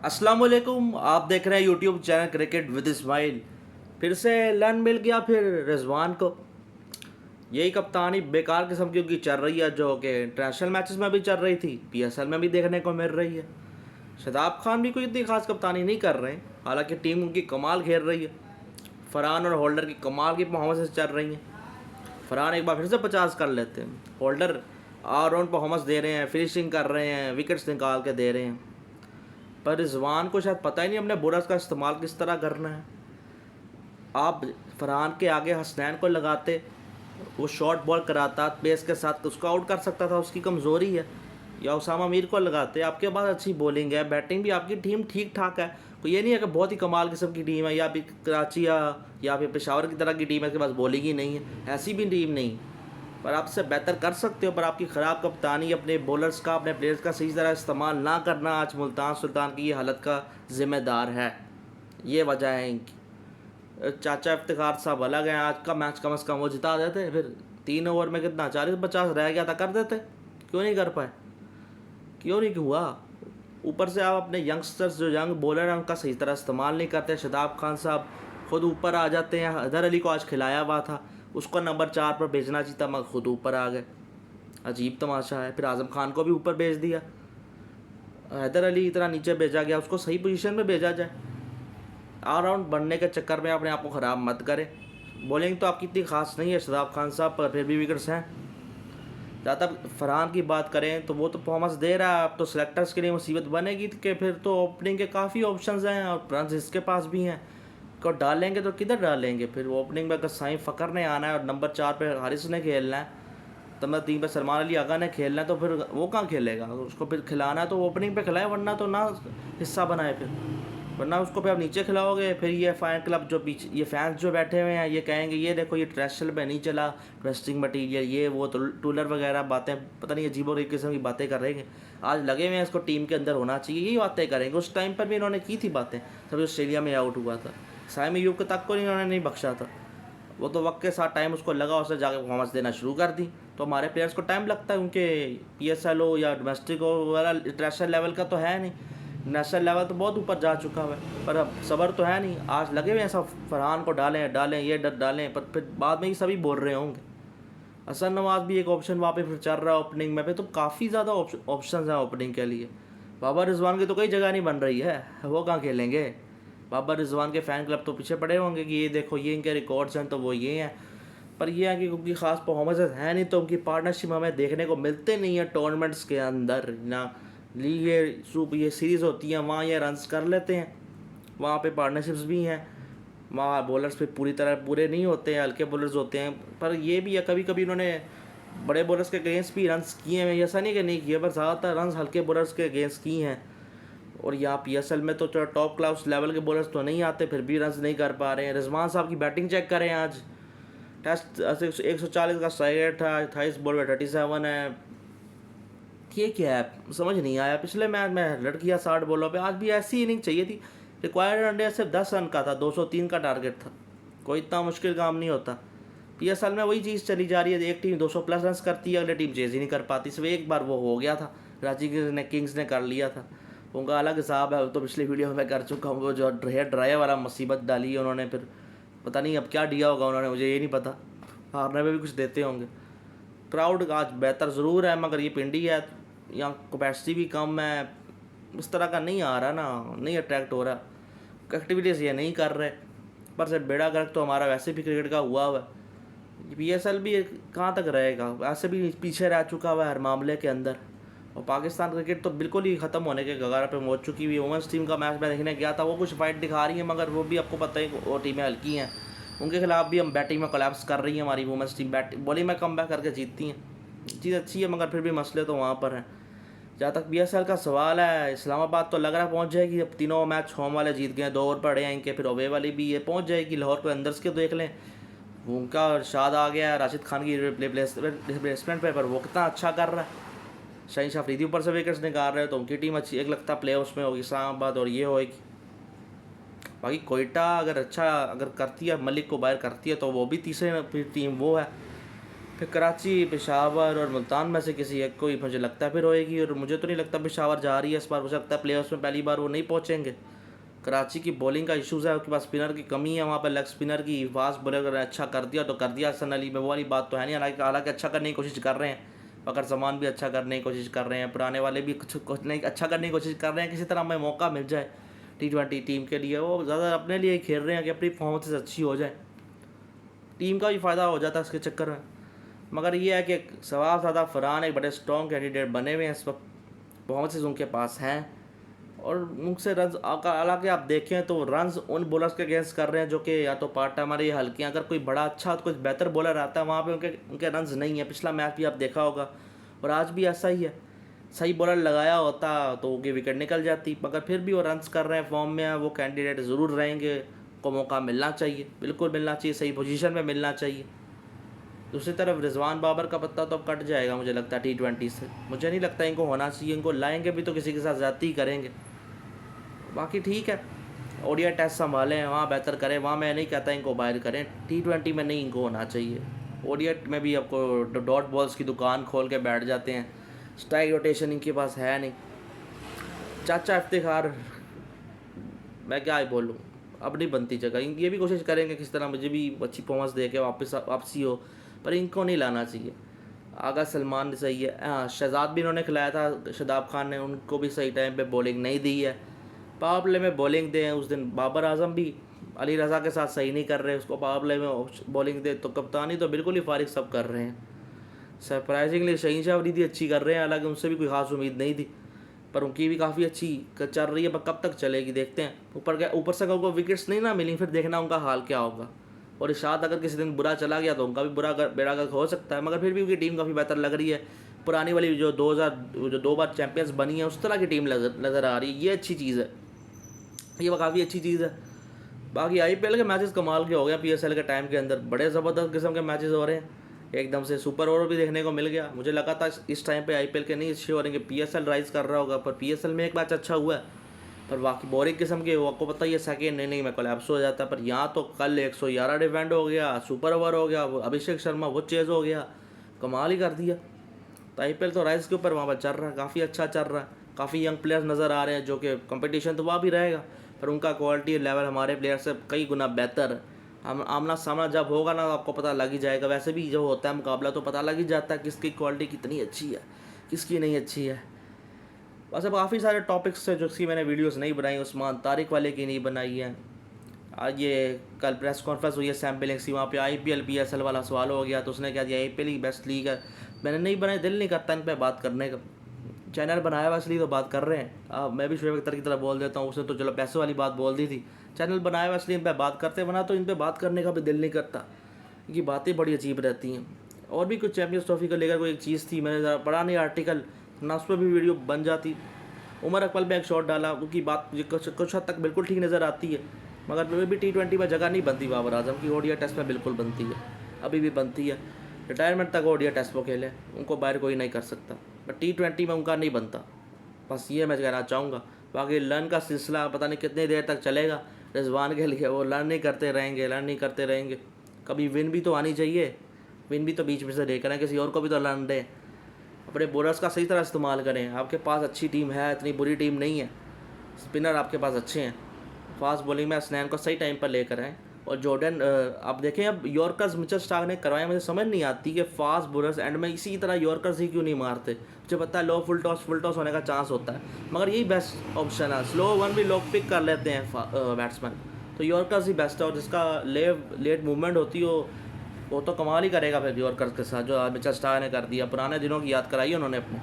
अस्सलाम वालेकुम। आप देख रहे हैं YouTube channel cricket with Ismail. फिर से लन मिल गया फिर रिजवान को। यही कप्तानी बेकार किस्म की उनकी चल रही है, जो कि इंटरनेशनल मैचेस में भी चल रही थी, पीएसएल में भी देखने को मिल रही है। शादाब खान भी कोई इतनी खास कप्तानी नहीं कर रहे हैं, हालांकि टीम उनकी कमाल खेल रही है। फरहान और होल्डर की कमाल की परफॉर्मेंस चल रही हैं। फरहान एक बार फिर से 50 कर लेते हैं, होल्डर ऑलराउंड परफॉर्मेंस दे रहे हैं, फिनिशिंग कर रहे हैं, विकेट्स निकाल के दे रहे हैं। पर रिजवान को शायद पता ही नहीं अपने बोलर्स का इस्तेमाल किस तरह करना है। आप फरहान के आगे हसनैन को लगाते, वो शॉर्ट बॉल कराता पेस के साथ, उसको आउट कर सकता था, उसकी कमज़ोरी है। या उसामा मीर को लगाते, आपके पास अच्छी बॉलिंग है, बैटिंग भी आपकी टीम ठीक ठाक है। तो ये नहीं है कि बहुत ही कमाल किस्म की टीम है, या फिर कराची या फिर पेशावर की तरह की टीम है, इसके पास बॉलिंग ही नहीं है। ऐसी भी टीम नहीं, पर आपसे बेहतर कर सकते हो। पर आपकी ख़राब कप्तानी, अपने बॉलर्स का, अपने प्लेयर्स का सही तरह इस्तेमाल ना करना आज मुल्तान सुल्तान की ये हालत का ज़िम्मेदार है। ये वजह है इनकी। चाचा इफ्तिखार साहब अलग हैं, आज का मैच कम से कम वो जिता देते, फिर 3 ओवर में कितना 40-50 रह गया था, कर देते। क्यों नहीं कर पाए, क्यों नहीं हुआ? ऊपर से आप अपने यंगस्टर्स जो यंग बॉलर हैं उनका सही तरह इस्तेमाल नहीं करते। शादाब खान साहब खुद ऊपर आ जाते हैं। हैदर अली को आज खिलाया हुआ था, उसको नंबर 4 पर भेजना चाहिए था, मगर खुद ऊपर आ गए। अजीब तमाशा है। फिर आज़म खान को भी ऊपर भेज दिया, हैदर अली इतना नीचे भेजा गया, उसको सही पोजीशन में भेजा जाए। ऑलराउंड बनने के चक्कर में अपने आप को ख़राब मत करें। बॉलिंग तो आपकी इतनी खास नहीं है शादाब खान साहब, पर फिर भी विकेट्स हैं। जहाँ तक फरहान की बात करें तो वो तो परफॉर्मेंस दे रहा है। अब तो सेलेक्टर्स के लिए मुसीबत बनेगी कि फिर तो ओपनिंग के काफ़ी ऑप्शंस हैं और रन इसके पास भी हैं। को डालेंगे तो किधर डालेंगे? फिर वो ओपनिंग में अगर साईं फ़खर ने आना है और नंबर 4 पे हारिस ने खेलना है, तो नंबर 3 पे सलमान अली आगा ने खेलना है, तो फिर वो कहाँ खेलेगा? उसको फिर खिलाना है तो ओपनिंग पे खिलाए, वरना तो ना हिस्सा बनाए। फिर वरना उसको फिर आप नीचे खिलाओगे, फिर ये फ़ैन क्लब जो पीछे, ये फैंस जो बैठे हुए हैं, ये कहेंगे ये देखो ये ट्रेशल में नहीं चला, वेस्टिंग मटीरियल, ये वो तो टूलर वगैरह बातें, पता नहीं अजीबो किस्म की बातें कर रहे हैं। आज लगे हुए हैं इसको टीम के अंदर होना चाहिए, यही बातें करेंगे। उस टाइम पर भी इन्होंने की थी बातें, जब ऑस्ट्रेलिया में आउट हुआ था। साइम अयूब के तक को इन्होंने नहीं बख्शा था। वो तो वक्त के साथ टाइम उसको लगा, उसने जाके परफॉर्मेंस देना शुरू कर दी। तो हमारे प्लेयर्स को टाइम लगता है, उनके पीएसएल हो या डोमेस्टिक हो वाला इंटरनेशनल लेवल का तो है नहीं। नेशनल लेवल तो बहुत ऊपर जा चुका है, पर अब सब्र तो है नहीं। आज लगे हुए हैं सब, फरहान को डालें डालें ये डालें, पर फिर बाद में ही सभी बोल रहे होंगे। हसन नवाज भी एक ऑप्शन वहाँ पे फिर चल रहा है ओपनिंग में, पे तो काफ़ी ज़्यादा ऑप्शन हैं ओपनिंग के लिए। बाबर रिजवान की तो कोई जगह नहीं बन रही है, वो कहाँ खेलेंगे? बाबर रिजवान के फ़ैन क्लब तो पीछे पड़े होंगे कि ये देखो ये इनके रिकॉर्ड्स हैं तो वो ये हैं। पर ये है कि उनकी ख़ास परफॉर्मेंसेस है नहीं, तो उनकी पार्टनरशिप हमें देखने को मिलते नहीं है टूर्नामेंट्स के अंदर ना। लीग ये सीरीज़ होती हैं, वहाँ ये रन्स कर लेते हैं, वहाँ पे पार्टनरशिप्स भी हैं। वहाँ बॉलर्स पे पूरी तरह पूरे नहीं होते हैं, हल्के बॉलर्स होते हैं। पर ये भी है कभी कभी इन्होंने बड़े बॉलर्स के अगेंस्ट भी रन्स किए हैं, ऐसा नहीं कि नहीं किए, पर ज़्यादातर रन्स हल्के बॉलर्स के अगेंस्ट किए हैं। और यहाँ पीएसएल में तो चलो टॉप क्लास लेवल के बॉलर्स तो नहीं आते, फिर भी रन्स नहीं कर पा रहे हैं। रिजवान साहब की बैटिंग चेक करें, आज टेस्ट 140 का स्ट्राइक रेट था, 28 बॉल में 37 है। ये क्या है, समझ नहीं आया। पिछले मैच में लड़ किया 60 बॉलों पे, आज भी ऐसी इनिंग चाहिए थी। रिक्वायर्ड रन रेट सिर्फ 10 रन का था, 203 का टारगेट था, कोई इतना मुश्किल काम नहीं होता। पीएसएल में वही चीज़ चली जा रही है, एक टीम 200 प्लस रन करती है, अगली टीम चेज ही नहीं कर पाती। सिर्फ एक बार वो हो गया था, रांची किंग्स ने कर लिया था, उनका अलग हिसाब है, तो पिछली वीडियो में मैं कर चुका हूँ। वो जो हेयर ड्रायर वाला मुसीबत डाली है उन्होंने, फिर पता नहीं अब क्या दिया होगा उन्होंने, मुझे ये नहीं पता। हारने में भी कुछ देते होंगे। क्राउड आज बेहतर ज़रूर है, मगर ये पिंडी है, यहाँ कैपेसिटी भी कम है, उस तरह का नहीं आ रहा ना, नहीं अट्रैक्ट हो रहा, एक्टिविटीज़ ये नहीं कर रहे। पर से बेड़ा गर्क तो हमारा वैसे भी क्रिकेट का हुआ हुआ है। पीएसएल भी कहाँ तक रहेगा, वैसे भी पीछे रह चुका हुआ है हर मामले के अंदर। और पाकिस्तान क्रिकेट तो बिल्कुल ही ख़त्म होने के कगार पे पहुँच चुकी हुई। वुमेंस टीम का मैच मैं देखने गया था, वो कुछ फाइट दिखा रही है, मगर वो भी आपको पता है वो टीमें हल्की हैं, उनके खिलाफ भी हम बैटिंग में कोलैप्स कर रही है हमारी वुमेंस टीम। बॉलिंग में कम बैक करके जीतती हैं, चीज़ अच्छी है, मगर फिर भी मसले तो वहाँ पर हैं। जहाँ तक पीएसएल का सवाल है, इस्लामाबाद तो लग रहा है पहुँच जाएगी। अब तीनों मैच होम वाले जीत गए, 2 ओवर पड़े हैं इनके, फिर अवे वाली भी ये पहुँच जाएगी। लाहौर के अंदर के देख लें, उनका शाद आ गया है राशिद खान की रिप्लेसमेंट पे, पर वो कितना अच्छा कर रहा है। शाहीन शाह अफरीदी ऊपर से विकेट्स निकाल रहे हैं, तो उनकी टीम अच्छी, एक लगता प्ले उसमें होगी इस्लामाबाद, और ये होगी। बाकी कोयटा अगर अच्छा अगर करती है, मलिक को बाहर करती है, तो वो भी तीसरे फिर टीम वो है। फिर कराची, पेशावर और मुल्तान में से किसी एक को ही मुझे लगता है फिर होएगी। और मुझे तो नहीं लगता पेशावर जा रही है इस बार, मुझे लगता है प्लेयर्स में पहली बार वो नहीं पहुँचेंगे। कराची की बॉलिंग का इशूज़ है, उसके पास स्पिनर की कमी है वहाँ पर, लेग स्पिनर की। फास्ट बॉलर अगर अच्छा कर दिया तो कर दिया हसन अली में, वो वाली बात तो है नहीं। हालांकि अच्छा करने की कोशिश कर रहे हैं, फ़खर जमान भी अच्छा करने की कोशिश कर रहे हैं, पुराने वाले भी कुछ नहीं अच्छा करने की कोशिश कर रहे हैं, किसी तरह हमें मौका मिल जाए T20 टीम के लिए। वो ज़्यादा अपने लिए खेल रहे हैं कि अपनी परफॉर्मेंस अच्छी हो जाए, टीम का भी फ़ायदा हो जाता है इसके चक्कर में। मगर ये है कि सवाब ज़्यादा फरहान एक बड़े स्ट्रॉन्ग कैंडिडेट बने हुए हैं इस वक्त, परफॉर्मेंसेज उनके पास हैं। और उनसे रन्स हालांकि आप देखें तो रन्स उन बॉलर्स के अगेंस्ट कर रहे हैं जो कि या तो पार्ट टाइमर या हल्के। अगर कोई बड़ा अच्छा तो कुछ बेहतर बॉलर आता है वहाँ पे उनके रन्स नहीं है। पिछला मैच भी आप देखा होगा और आज भी ऐसा ही है। सही बॉलर लगाया होता तो उनकी विकेट निकल जाती, मगर फिर भी वो रन्स कर रहे हैं, फॉर्म में है, वो कैंडिडेट ज़रूर रहेंगे। को मौका मिलना चाहिए, बिल्कुल मिलना चाहिए, सही पोजीशन में मिलना चाहिए। दूसरी तरफ रिजवान बाबर का पत्ता तो अब कट जाएगा मुझे लगता है T20 से। मुझे नहीं लगता इनको होना चाहिए, इनको लाएंगे भी तो किसी के साथ ज़्यादती ही करेंगे। बाकी ठीक है, ओडीआई टेस्ट संभालें, वहाँ बेहतर करें, वहाँ मैं नहीं कहता इनको बाहर करें। T20 में नहीं इनको होना चाहिए। ओडीआई में भी आपको डॉट बॉल्स की दुकान खोल के बैठ जाते हैं, स्ट्राइक रोटेशन इनके पास है नहीं। चाचा इफ्तिखार, मैं क्या ही बोलूँ, अब नहीं बनती जगह। ये भी कोशिश करेंगे किस तरह मुझे भी अच्छी परफॉर्मेंस दे के वापसी हो, पर इनको नहीं लाना चाहिए। आगा सलमान सही है, हाँ शहजाद भी इन्होंने खिलाया था, शादाब खान ने, उनको भी सही टाइम पे बॉलिंग नहीं दी है। पावर प्ले में बॉलिंग दें, उस दिन बाबर आजम भी अली रज़ा के साथ सही नहीं कर रहे, उसको पावर प्ले में बॉलिंग दे। तो कप्तानी तो बिल्कुल ही फारिग सब कर रहे हैं। सरप्राइजिंगली शहीन शाह अफरीदी अच्छी कर रहे हैं, हालांकि उनसे भी कोई खास उम्मीद नहीं थी, पर उनकी भी काफ़ी अच्छी चल रही है। पर कब तक चलेगी देखते हैं। ऊपर से अगर उनको विकेट्स नहीं ना मिली, फिर देखना उनका हाल क्या होगा। और इशाद अगर किसी दिन बुरा चला गया तो उनका भी बेड़ा गर्क हो सकता है, मगर फिर भी उनकी टीम काफ़ी बेहतर लग रही है। पुरानी वाली जो 2 बार चैंपियंस बनी है उस तरह की टीम नज़र आ रही है, ये अच्छी चीज़ है, ये काफ़ी अच्छी चीज़ है। बाकी IPL के मैचेस कमाल के हो गए, PSL के टाइम के अंदर बड़े ज़बरदस्त किस्म के मैचेस हो रहे हैं। एकदम से सुपर ओवर भी देखने को मिल गया। मुझे लगा था इस टाइम पे IPL के नहीं अच्छे हो रहे हैं, PSL राइज कर रहा होगा, पर PSL में एक मैच अच्छा हुआ है, पर बाकी बोरिंग किस्म के, वो आपको पता ही है, सेकेंड इनिंग में कोलैप्स हो जाता है। पर यहाँ तो कल 111 डिफेंड हो गया, सुपर ओवर हो गया, अभिषेक शर्मा वो चेज़ हो गया, कमाल ही कर दिया। तो IPL तो राइज के ऊपर वहाँ पर चल रहा है, काफ़ी अच्छा चल रहा है। काफ़ी यंग प्लेयर्स नज़र आ रहे हैं, जो कि कंपटीशन तो वहाँ भी रहेगा, पर उनका क्वालिटी लेवल हमारे प्लेयर से कई गुना बेहतर है। हम आमना सामना जब होगा ना, आपको पता लग ही जाएगा। वैसे भी जो होता है मुकाबला तो पता लग ही जाता है किसकी क्वालिटी कितनी अच्छी है, किसकी नहीं अच्छी है। बस अब काफ़ी सारे टॉपिक्स है जिसकी मैंने वीडियोस नहीं बनाई, उस्मान तारिक वाले की नहीं बनाई है। आज ये कल प्रेस कॉन्फ्रेंस हुई है सैम बिलिंग्स की, वहाँ पे IPL PSL वाला सवाल हो गया, तो उसने कह दिया IPL ही बेस्ट लीग है। मैंने नहीं बनाई, दिल नहीं करता इन पर बात करने का। चैनल बनाया हुआ इसलिए तो बात कर रहे हैं। मैं भी शोएब अख्तर की तरह बोल देता हूँ, उसने तो चलो पैसे वाली बात बोल दी थी। चैनल बनाया हुआ इसलिए इन पर बात करते, बना तो इन पर बात करने का भी दिल नहीं करता, क्योंकि बातें बड़ी अजीब रहती हैं। और भी कुछ चैम्पियंस ट्रॉफी को लेकर कोई एक चीज़ थी, मैंने ज़रा पढ़ा नहीं आर्टिकल, ना उस पर भी वीडियो बन जाती। उमर अकमल में एक शॉट डाला, उनकी बात कुछ हद तक बिल्कुल ठीक नज़र आती है, मगर फिर भी T20 में जगह नहीं बनती बाबर आजम की। ODI टेस्ट में बिल्कुल बनती है, अभी भी बनती है। रिटायरमेंट तक ODI टेस्ट वो खेले, उनको बाहर कोई नहीं कर सकता, बट T20 में उनका नहीं बनता। बस ये मैं कहना चाहूँगा। बाकी लर्न का सिलसिला पता नहीं कितनी देर तक चलेगा रिजवान के लिए, वो लर्न नहीं करते रहेंगे। कभी विन भी तो आनी चाहिए, विन भी तो बीच में से दे करें, किसी और को भी तो लर्न दें। अपने बॉलर्स का सही तरह इस्तेमाल करें। आपके पास अच्छी टीम है, इतनी बुरी टीम नहीं है, स्पिनर आपके पास अच्छे हैं। फास्ट बॉलिंग में स्नैन को सही टाइम पर लेकर आएँ। और जॉर्डन आप देखें, अब यॉर्कर्स मिचेल स्टार्क ने करवाए, मुझे समझ नहीं आती कि फास्ट बॉलर्स एंड में इसी तरह यॉर्कर्स ही क्यों नहीं मारते। मुझे पता है लो फुल टॉस होने का चांस होता है, मगर यही बेस्ट ऑप्शन है। स्लो वन भी लोग पिक कर लेते हैं बैट्समैन, तो यॉर्कर्स ही बेस्ट है। और जिसका लेट मूवमेंट होती हो वो तो कमाल ही करेगा फिर यॉर्कर्स के साथ, जो मिचेल स्टार्क ने कर दिया। पुराने दिनों की याद कराई उन्होंने अपने,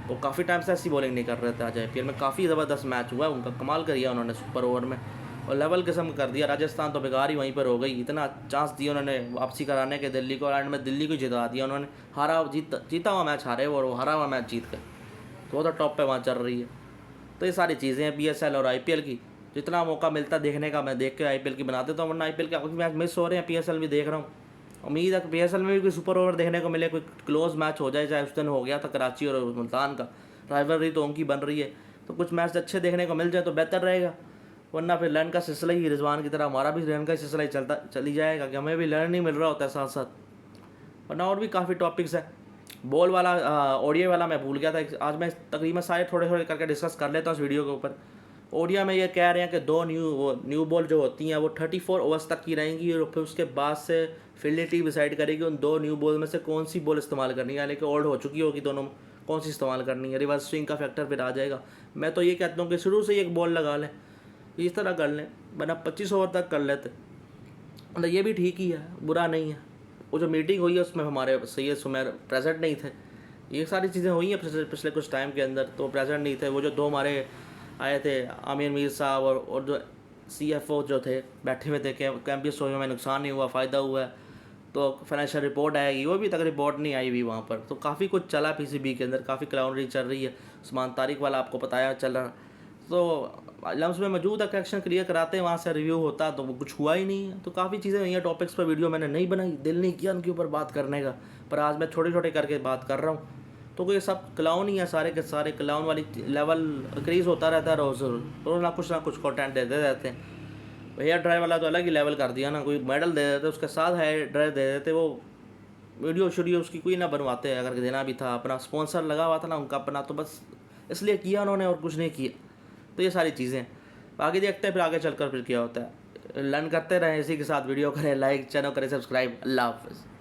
वो काफ़ी टाइम से ऐसी बॉलिंग नहीं कर रहे थे। आज IPL में काफ़ी ज़बरदस्त मैच हुआ उनका, कमाल करिए उन्होंने सुपर ओवर में, और लेवल किस्म कर दिया। राजस्थान तो बेकार ही वहीं पर हो गई, इतना चांस दिया उन्होंने वापसी कराने के दिल्ली को, एंड में दिल्ली को जिता दिया उन्होंने। जीता हुआ मैच हारे वो, और वो हारा हुआ मैच जीत गए, तो वो तो टॉप पे वहाँ चल रही है। तो ये सारी चीज़ें हैं PSL और IPL की। जितना मौका मिलता देखने का मैं देख के IPL की बना देता हूँ, वरना IPL के काफ़ी मैच मिस हो रहे हैं, PSL भी देख रहा हूँ। उम्मीद है कि PSL में भी कोई सुपर ओवर देखने को मिले, कोई क्लोज मैच हो जाए। चाहे उस दिन हो गया था कराची और मुल्तान का, राइवलरी तो उनकी बन रही है, तो कुछ मैच अच्छे देखने को मिल जाए तो बेहतर रहेगा। वरना फिर लर्न का सिलसिला ही रिजवान की तरह हमारा भी लर्न का सिलसिला ही चली जाएगा, कि हमें भी लर्न नहीं मिल रहा होता है साथ साथ। वरना और भी काफ़ी टॉपिक्स है। बॉल वाला ओडिया वाला मैं भूल गया था, आज मैं तकरीबन सारे थोड़े थोड़े करके डिस्कस कर लेता हूँ इस वीडियो के ऊपर। ओडिया में ये कह रहे हैं कि 2 न्यू बॉल जो होती हैं वो 34 ओवर्स तक की रहेंगी और फिर उसके बाद से फील्डिंग टीम डिसाइड करेगी उन 2 न्यू बॉल में से कौन सी बॉल इस्तेमाल करनी है, यानी कि ओल्ड हो चुकी होगी दोनों में, कौन सी इस्तेमाल करनी है। रिवर्स स्विंग का फैक्टर फिर आ जाएगा। मैं तो ये कहता हूँ कि शुरू से ही एक बॉल लगा लें, इस तरह कर लें, वरना 25 ओवर तक कर लेते, मतलब ये भी ठीक ही है, बुरा नहीं है। वो जो मीटिंग हुई है उसमें हमारे सैयद सुमेर प्रेजेंट नहीं थे। ये सारी चीज़ें हुई हैं पिछले कुछ टाइम के अंदर, तो प्रेजेंट नहीं थे। वो जो 2 हमारे आए थे आमिर मीर साहब और जो CFO जो थे बैठे हुए थे कि कैंपियस ट्रॉफी में नुकसान नहीं हुआ, फ़ायदा हुआ है, तो फाइनेंशियल रिपोर्ट आएगी, वो भी तक रिपोर्ट नहीं आई हुई वहाँ पर। तो काफ़ी कुछ चला PCB के अंदर, काफ़ी क्लाउनरी चल रही है। उस्मान तारिक वाला आपको बताया चल रहा, तो लम्स में मौजूद है, करेक्शन क्लियर कराते हैं, वहाँ से रिव्यू होता तो वो कुछ हुआ ही नहीं है। तो काफ़ी चीज़ें हुई हैं, टॉपिक्स पर वीडियो मैंने नहीं बनाई, दिल नहीं किया उनके ऊपर बात करने का, पर आज मैं छोटे छोटे करके बात कर रहा हूँ। तो ये सब क्लाउन ही है, सारे के सारे क्लाउन वाली लेवल इंक्रीज़ होता रहता है रोज़ रोज़ ना कुछ कंटेंट देते रहते हैं। हेयर ड्राई वाला तो अलग ही लेवल कर दिया ना, कोई मेडल दे देते उसके साथ हेयर ड्राई दे देते, वो वीडियो उसकी कोई ना बनवाते, अगर देना भी था अपना स्पॉन्सर लगा हुआ था ना उनका अपना, तो बस इसलिए किया उन्होंने और कुछ नहीं किया। तो ये सारी चीज़ें आगे देखते हैं, फिर आगे चलकर फिर क्या होता है। लर्न करते रहें, इसी के साथ वीडियो करें लाइक, चैनल करें सब्सक्राइब। अल्लाह हाफ़िज़।